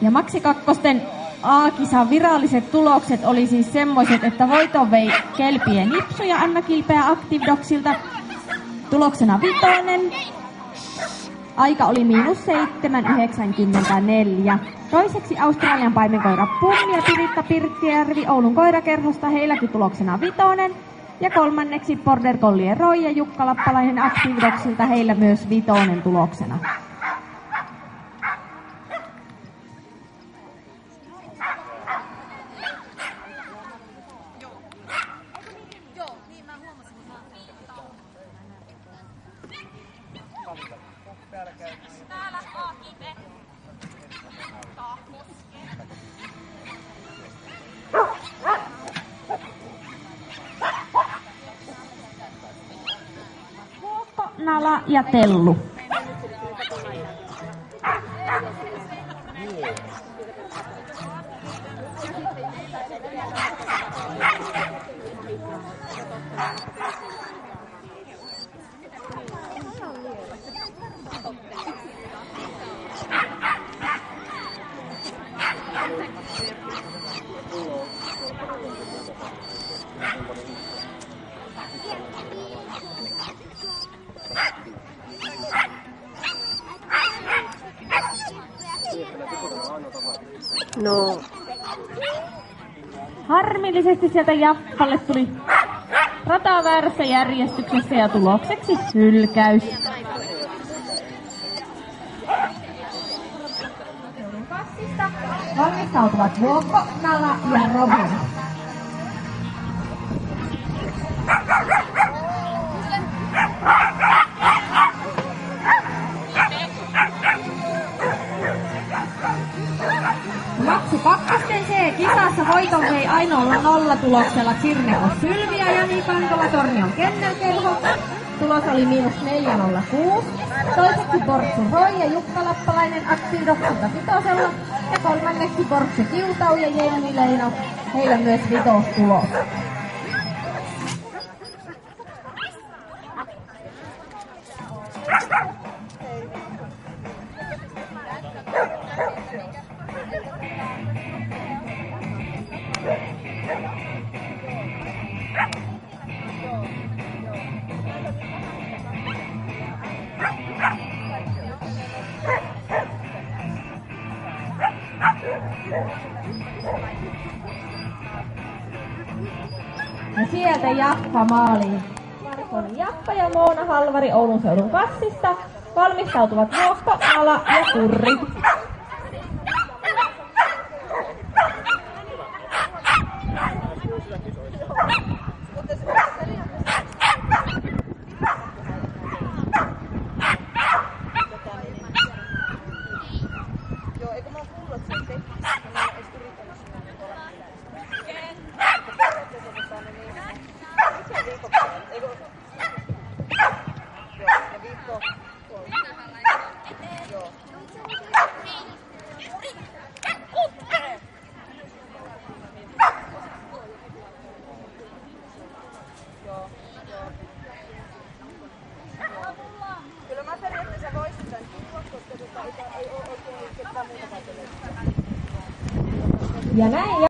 Ja Maxi Kakkosten A-kisan viralliset tulokset oli siis semmoiset, että voiton vei Kelpien Nipsu ja Anna Kilpeä Activedogsilta. Tuloksena 5. Aika oli -7,94. Toiseksi Australian paimenkoira Pum ja Piritta Pirttijärvi Oulun koirakerhosta, heilläkin tuloksena 5. Ja kolmanneksi Border Collie Roy ja Jukka Lappalainen Activedogsilta, heillä myös 5 tuloksena. Nala ja Tellu. No. Harmillisesti sieltä Jappalle tuli rata väärässä järjestyksessä ja tulokseksi hylkäys. Kassista valmistautuvat Vuokko, Nala ja Robin. Maxi Kakkosten C-kisassa voiton vei ainoalla 0 tuloksella Sirneko Sylvi ja Jani Kantola Tornion Kennelkerho. Tulos oli -406. Toiseksi Bortsu Roy ja Jukka Lappalainen Activedogsilta 5. Ja kolmanneksi Bortsu Kiutau ja Jenni Leino, heillä myös 5 tulos. Ja sieltä Jappa maaliin. Markon Jappa ja Moona Halvari Oulun seudun kassista. Valmistautuvat Vuokko, Nala ja Kurri. Kyllä mä periaatteessa voisin tämän puhua, koska ei ole oikein ketään muuta. Ja näin